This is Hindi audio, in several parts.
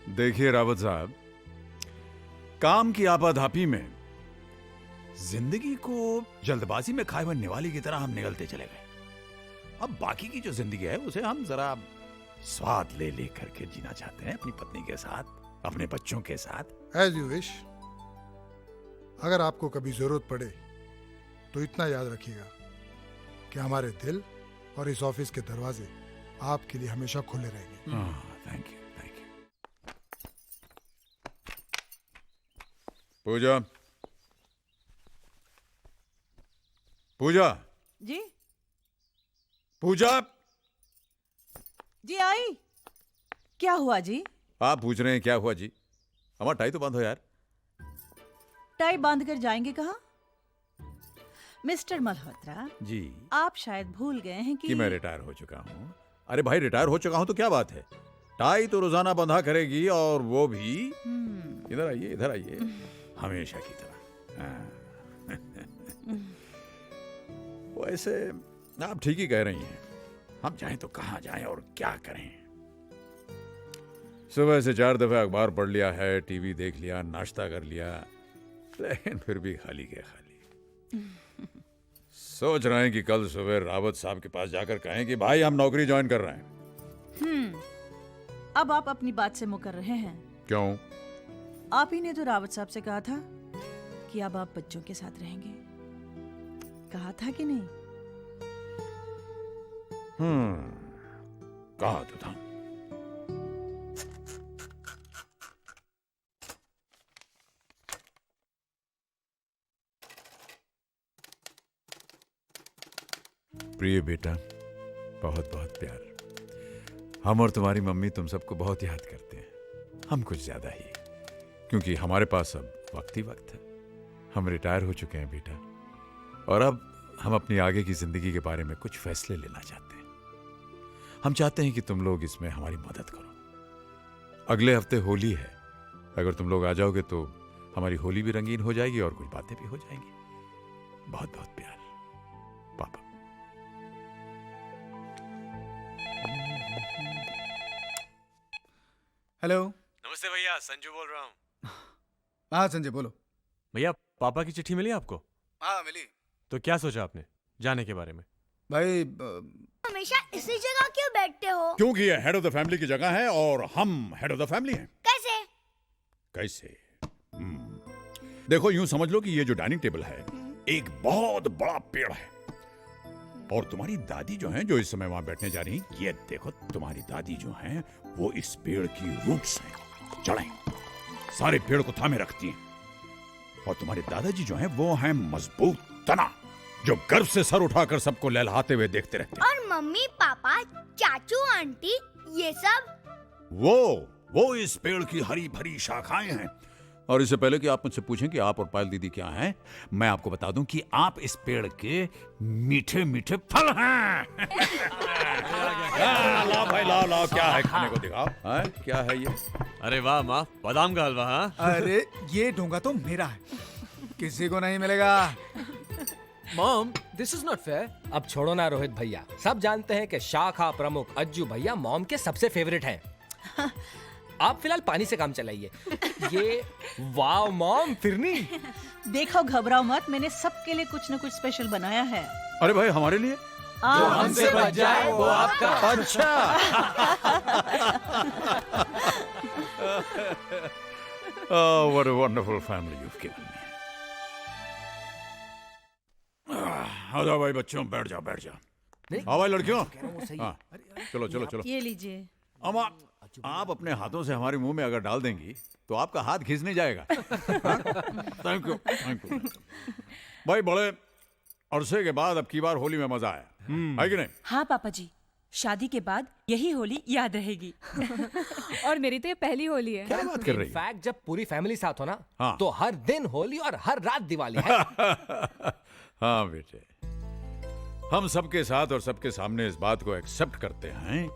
देखिए रावत साहब, काम की आपाधापी में जिंदगी को जल्दबाजी में खाए हुए निवाले की तरह हम निगलते चले गए। अब बाकी की जो जिंदगी है उसे हम जरा स्वाद ले ले करके जीना चाहते हैं, अपनी पत्नी के साथ, अपने बच्चों के साथ। As you wish. अगर आपको कभी जरूरत पड़े तो इतना याद रखिएगा कि हमारे दिल और इस ऑफिस के दरवाजे आपके लिए हमेशा खुले रहेंगे। Thank you, thank you. Puja, Puja, जी पूजा। जी आई। क्या हुआ जी? आप पूछ रहे हैं क्या हुआ जी? हमारा टाई तो बंद हो यार। टाई बांध कर जाएंगे कहाँ? मिस्टर मल्होत्रा जी, आप शायद भूल गए हैं कि मैं रिटायर हो चुका हूँ। अरे भाई, रिटायर हो चुका हूँ तो क्या बात है, टाई तो रोजाना बंधा करेगी, और वो भी इधर आइए, इधर आइए, हमेशा की तरह। वैसे आप ठीक ही कह रही हैं, हम चाहें तो कहाँ जाएं और क्या करें। सुबह से 4 दफे अखबार पढ़ लिया है, टीवी देख लिया, नाश्ता कर लिया, लेकिन फिर भी खाली के खाली। सोच रहे हैं कि कल सुबह रावत साहब के पास जाकर कहें कि भाई हम नौकरी ज्वाइन कर रहे हैं। अब आप अपनी बात से मुकर रहे हैं। क्यों? आप ही ने तो रावत साहब से कहा था कि अब आप बच्चों के साथ रहेंगे। कहा था कि नहीं? कहा तो था। प्रिय बेटा, बहुत बहुत प्यार। हम और तुम्हारी मम्मी तुम सबको बहुत याद करते हैं, हम कुछ ज्यादा ही, क्योंकि हमारे पास अब वक्त ही वक्त है। हम रिटायर हो चुके हैं बेटा, और अब हम अपनी आगे की जिंदगी के बारे में कुछ फैसले लेना चाहते हैं। हम चाहते हैं कि तुम लोग इसमें हमारी मदद करो। अगले हफ्ते होली है, अगर तुम लोग आ जाओगे तो हमारी होली भी रंगीन हो जाएगी और कुछ बातें भी हो जाएंगी। बहुत बहुत प्यार, पापा। हेलो। नमस्ते भैया, संजू बोल रहा हूँ। हाँ संजय बोलो। भैया, पापा की चिट्ठी मिली आपको? हाँ मिली। तो क्या सोचा आपने जाने के बारे में? भाई हमेशा इसी जगह क्यों बैठते हो? क्योंकि ये हेड ऑफ द फैमिली की जगह है और हम हेड ऑफ द फैमिली हैं। कैसे? कैसे? देखो, यूं समझ लो कि ये जो डाइनिंग टेबल है एक बहुत बड़ा पेड़ है, और तुम्हारी दादी जो हैं, जो इस समय वहां बैठने जा रही हैं, ये देखो, तुम्हारी दादी जो हैं वो इस पेड़ की रूट्स हैं, जड़ें सारे पेड़ को थामे रखती हैं। और तुम्हारे दादाजी जो हैं वो हैं मजबूत तना, जो गर्व से सर उठाकर सबको लहलहाते हुए देखते रहते हैं। और मम्मी पापा चाचू आंटी ये सब? वो इस पेड़ की हरी भरी शाखाएं हैं। और इससे पहले कि आप मुझसे पूछें कि आप और पायल दीदी क्या हैं, मैं आपको बता दूं कि आप इस पेड़ के मीठे मीठे फल हैं। लाओ भाई, लाओ लाओ, क्या है खाने को दिखाओ। क्या है ये? अरे वाह माँ, बादाम का हलवा। हाँ, अरे ये ढोंगा तो मेरा है, किसी को नहीं मिलेगा। Mom, this is not fair. अब छोड़ो ना रोहित भैया, सब जानते हैं कि शाखा प्रमुख अज्जू भैया मॉम के सबसे फेवरेट हैं। आप फिलहाल पानी से काम चलाइए। ये वाव मॉम, फिरनी। देखो, घबराओ मत, मैंने सबके लिए कुछ न कुछ स्पेशल बनाया है। अरे भाई, हमारे लिए? जो हमसे बच जाए वो आपका। अच्छा। Oh, what a wonderful family you've given me. आ जाओ भाई बच्चों, बैठ जाओ, बैठ जाओ। हाँ भाई लड़कियों, हाँ, चलो चलो चलो। ये लीजिए। अम्मा, आप अपने हाथों से हमारे मुंह में अगर डाल देंगी तो आपका हाथ घिस नहीं जाएगा। थैंक यू, थैंक यू भाई। बड़े अरसे के बाद अब की बार होली में मजा आया है कि नहीं? हाँ पापा जी, शादी के बाद यही होली याद रहेगी। और मेरी तो ये पहली होली है। क्या बात कर रही है? इनफैक्ट जब पूरी फैमिली साथ हो ना, हाँ। तो हर दिन होली और हर रात दिवाली है। हाँ बेटे, हम सबके साथ और सबके सामने इस बात को एक्सेप्ट करते हैं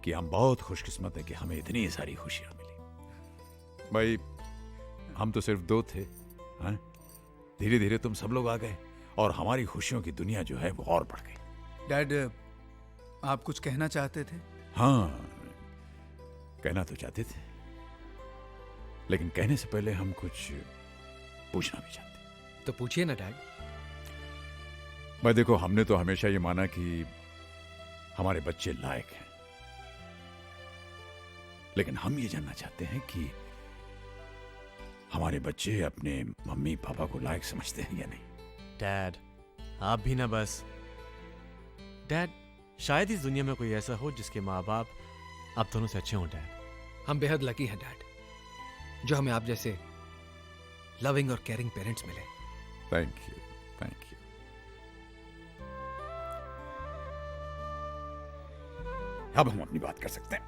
कि हम बहुत खुशकिस्मत हैं कि हमें इतनी सारी खुशियां मिली। भाई, हम तो सिर्फ 2 थे, हाँ? धीरे धीरे तुम सब लोग आ गए और हमारी खुशियों की दुनिया जो है वो और बढ़ गई। डैड, आप कुछ कहना चाहते थे? हाँ, कहना तो चाहते थे, लेकिन कहने से पहले हम कुछ पूछना भी चाहते हैं। तो पूछिए ना डैड। मैं देखो, हमने तो हमेशा ये माना कि हमारे बच्चे लायक हैं, लेकिन हम ये जानना चाहते हैं कि हमारे बच्चे अपने मम्मी पापा को लायक समझते हैं या नहीं। डैड, आप भी ना बस। डैड, शायद इस दुनिया में कोई ऐसा हो जिसके माँ बाप आप दोनों से अच्छे हों डैड। हम बेहद लकी हैं डैड, जो हमें आप जैसे लविंग और केयरिंग पेरेंट्स मिले। Thank you, thank you. अब हम अपनी बात कर सकते हैं।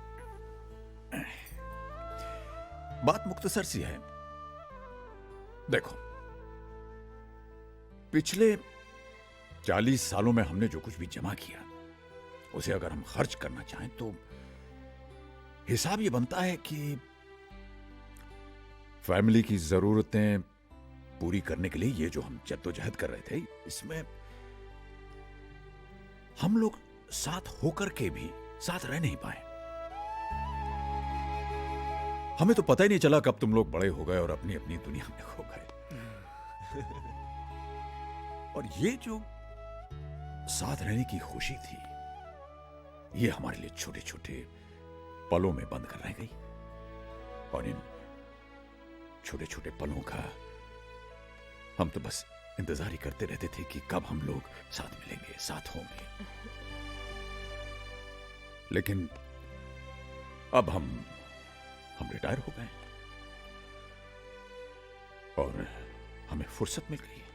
बात मुख्तसर सी है। देखो, पिछले 40 सालों में हमने जो कुछ भी जमा किया, उसे अगर हम खर्च करना चाहें तो हिसाब ये बनता है कि फैमिली की जरूरतें पूरी करने के लिए ये जो हम जद्दोजहद कर रहे थे, इसमें हम लोग साथ होकर के भी साथ रह नहीं पाए। हमें तो पता ही नहीं चला कब तुम लोग बड़े हो गए और अपनी अपनी दुनिया में खो गए। और ये जो साथ रहने की खुशी थी, ये हमारे लिए छोटे छोटे पलों में बंद कर रह गई। और इन छोटे छोटे पलों का हम तो बस इंतजार ही करते रहते थे कि कब हम लोग साथ मिलेंगे, साथ होंगे। लेकिन अब हम रिटायर हो गए और हमें फुर्सत मिल गई है।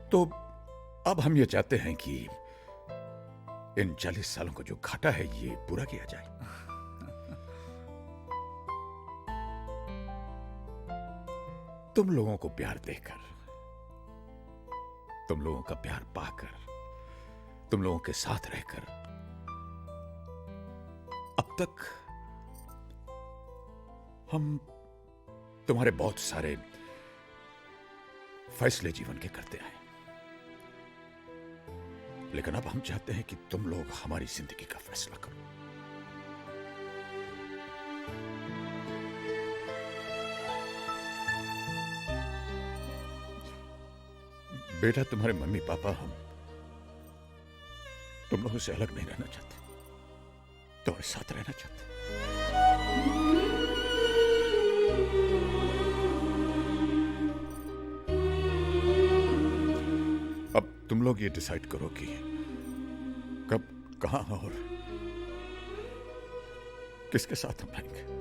तो अब हम ये चाहते हैं कि इन 40 सालों का जो घाटा है, ये पूरा किया जाए। तुम लोगों को प्यार देकर, तुम लोगों का प्यार पाकर, तुम लोगों के साथ रहकर अब तक हम तुम्हारे बहुत सारे फैसले जीवन के करते आए, लेकिन अब हम चाहते हैं कि तुम लोग हमारी जिंदगी का फैसला करो। बेटा, तुम्हारे मम्मी पापा हम तुम लोगों से अलग नहीं रहना चाहते, तुम्हारे साथ रहना चाहते। अब तुम लोग ये डिसाइड करो कि कब, कहां और किसके साथ हम रहेंगे।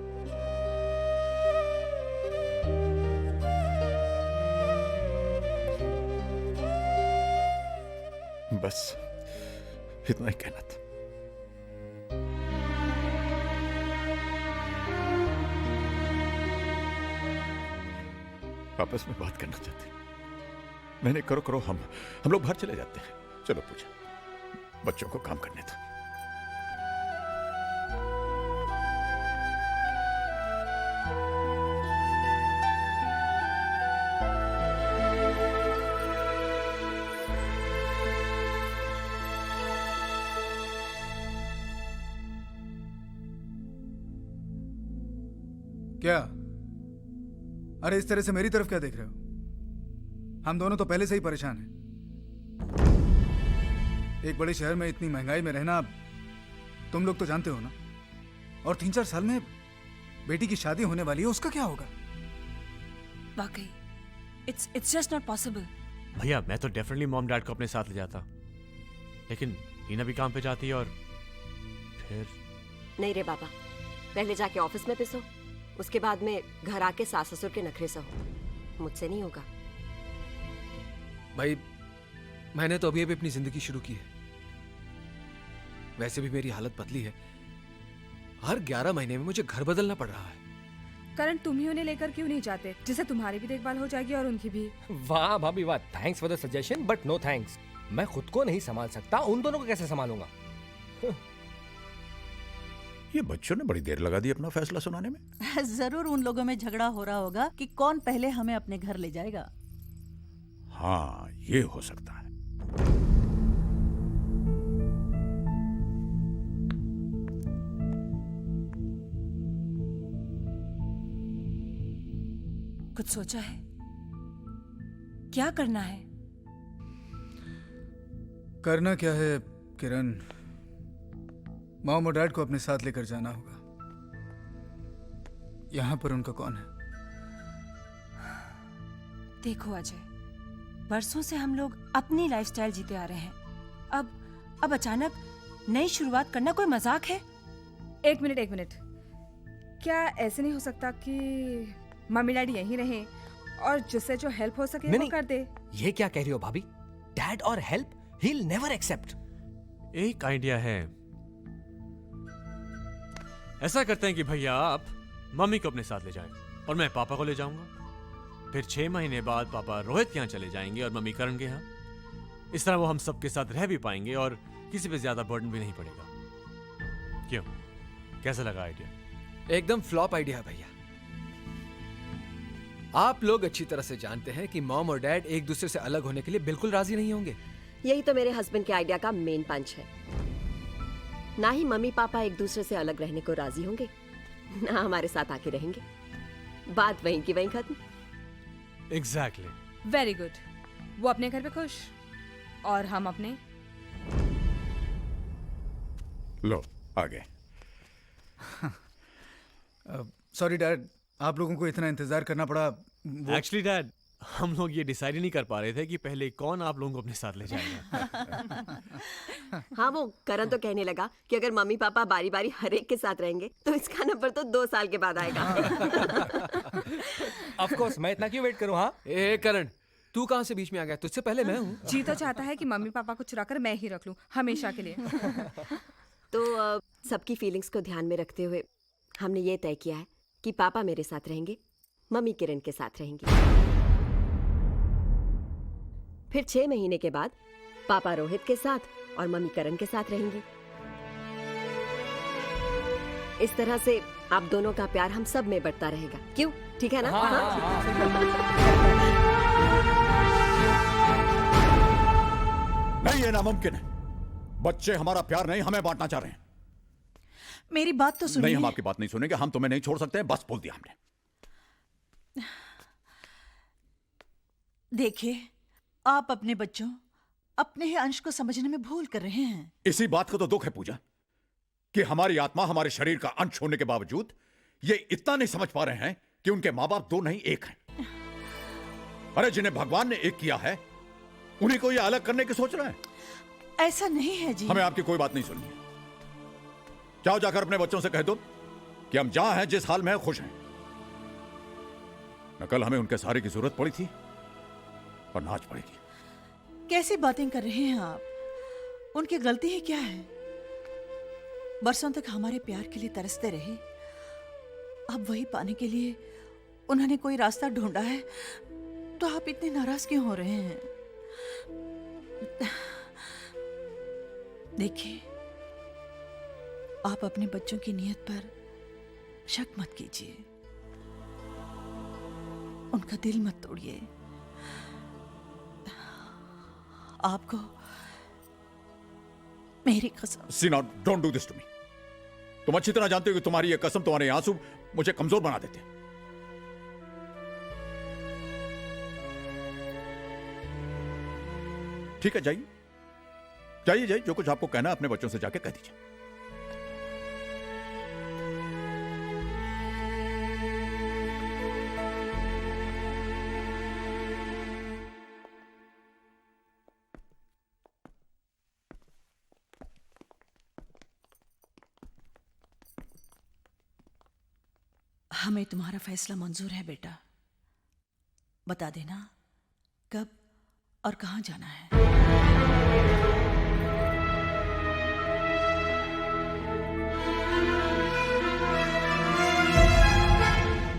बस इतना ही कहना था। आपस में बात करना चाहते हैं। नहीं, करो करो, हम लोग बाहर चले जाते हैं। चलो पूजा, बच्चों को काम करने दो। क्या? अरे इस तरह से मेरी तरफ क्या देख रहे हो? हम दोनों तो पहले से ही परेशान हैं। एक बड़े शहर में इतनी महंगाई में रहना तुम लोग तो जानते हो ना। और 3-4 साल में बेटी की शादी होने वाली है, उसका क्या होगा? वाकई इट्स जस्ट नॉट पॉसिबल। भैया, मैं तो डेफिनेटली मॉम डैड को अपने साथ ले जाता, लेकिन रीना भी काम पे जाती है और फिर। नहीं रे बाबा, पहले जाके ऑफिस में पिसो, उसके बाद में घर आके सास ससुर के नखरे सहो। मुझसे नहीं होगा भाई। मैंने तो अभी अभी अपनी जिंदगी शुरू की है। वैसे भी मेरी हालत बदली है। हर 11 महीने में मुझे घर बदलना पड़ रहा है। करण, तुम ही उन्हें लेकर क्यों नहीं जाते, जिससे तुम्हारी भी देखभाल हो जाएगी और उनकी भी। वाह भाभी वाह, thanks for the suggestion but no thanks. मैं खुद को नहीं संभाल सकता, उन दोनों को कैसे संभालूंगा? ये बच्चों ने बड़ी देर लगा दी अपना फैसला सुनाने में। जरूर उन लोगों में झगड़ा हो रहा होगा कि कौन पहले हमें अपने घर ले जाएगा। हाँ, ये हो सकता है। कुछ सोचा है? क्या करना है? करना क्या है किरण, मॉम और डैड को अपने साथ लेकर जाना होगा। यहाँ पर उनका कौन है? देखो अजय, बरसों से हम लोग अपनी लाइफस्टाइल जीते आ रहे हैं। अब अचानक नई शुरुआत करना कोई मजाक है? एक मिनट, क्या ऐसे नहीं हो सकता कि मम्मी डैडी यहीं रहें और जिससे जो हेल्प हो सके वो कर दे? ये क्या कह रही हो भाभी? डैड और help, he will never accept. एक आइडिया है। ऐसा करते हैं कि भैया आप मम्मी को अपने साथ ले जाएं और मैं पापा को ले जाऊंगा। फिर 6 महीने बाद पापा रोहित के यहाँ चले जाएंगे और मम्मी करण के यहाँ। इस तरह वो हम सबके साथ रह भी पाएंगे और किसी पे ज्यादा बर्डन भी नहीं पड़ेगा। क्यों, कैसा लगा आइडिया? एकदम फ्लॉप आइडिया है भैया। आप लोग अच्छी तरह से जानते हैं कि मॉम और डैड एक दूसरे से अलग होने के लिए बिल्कुल राजी नहीं होंगे। यही तो मेरे हस्बैंड के आइडिया का मेन पंच है। ना ही मम्मी पापा एक दूसरे से अलग रहने को राजी होंगे, ना हमारे साथ आके रहेंगे। बात वहीं की वहीं खत्म। एग्जैक्टली। Very good. वो अपने घर पे खुश और हम अपने। लो आ गए। सॉरी डैड, आप लोगों को इतना इंतजार करना पड़ा। एक्चुअली डैड, हम लोग ये डिसाइड ही नहीं कर पा रहे थे कि पहले कौन आप लोगों को अपने साथ ले जाएगा। हाँ, वो करण तो कहने लगा कि अगर मम्मी पापा बारी बारी हर एक के साथ रहेंगे तो इसका नंबर तो 2 साल के बाद आएगा। ऑफ कोर्स, मैं इतना क्यों वेट करूं? हाँ करण, तू कहां से बीच में आ गया? तुझसे पहले मैं हूं। जी तो चाहता है कि मम्मी पापा को चुराकर मैं ही रख लूं हमेशा के लिए। तो सबकी फीलिंग्स को ध्यान में रखते हुए हमने ये तय किया है कि पापा मेरे साथ रहेंगे, मम्मी किरण के साथ रहेंगी। फिर 6 महीने के बाद पापा रोहित के साथ और मम्मी करण के साथ रहेंगी। इस तरह से आप दोनों का प्यार हम सब में बढ़ता रहेगा। क्यों, ठीक है ना? नहीं, ये नामुमकिन है। बच्चे हमारा प्यार नहीं, हमें बांटना चाह रहे हैं। मेरी बात तो सुनिए। नहीं, हम आपकी बात नहीं सुनेंगे। हम तुम्हें नहीं छोड़ सकते, बस बोल दिया हमने। देखिए, आप अपने बच्चों, अपने ही अंश को समझने में भूल कर रहे हैं। इसी बात का तो दुख है पूजा, कि हमारी आत्मा हमारे शरीर का अंश होने के बावजूद ये इतना नहीं समझ पा रहे हैं कि उनके माँ बाप 2 नहीं 1 हैं। अरे जिन्हें भगवान ने एक किया है, उन्हीं को ये अलग करने की सोच रहे हैं। ऐसा नहीं है जी। हमें आपकी कोई बात नहीं सुननी है। जाओ, जाकर अपने बच्चों से कह दो कि हम जहां हैं, जिस हाल में हैं, खुश हैं। न कल हमें उनके सहारे की जरूरत पड़ी थी और ना आज पड़ेगी। कैसी बातें कर रहे हैं आप? उनकी गलती ही क्या है? बरसों तक हमारे प्यार के लिए तरसते रहे। अब वही पाने के लिए उन्होंने कोई रास्ता ढूंढा है, तो आप इतने नाराज क्यों हो रहे हैं? देखिए, आप अपने बच्चों की नीयत पर शक मत कीजिए, उनका दिल मत तोड़िए। आपको मेरी कसम। Seena, don't do this to me. तुम अच्छी तरह जानते हो कि तुम्हारी ये कसम, तुम्हारे आंसू मुझे कमजोर बना देते हैं। ठीक है, जाइए जाइए जाइए, जो कुछ आपको कहना है अपने बच्चों से जाके कह दीजिए। हमें तुम्हारा फैसला मंजूर है बेटा। बता देना कब और कहां जाना है।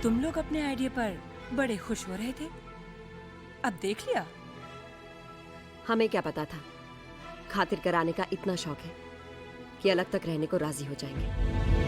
तुम लोग अपने आइडिया पर बड़े खुश हो रहे थे, अब देख लिया। हमें क्या पता था खातिर कराने का इतना शौक है कि अलग तक रहने को राजी हो जाएंगे।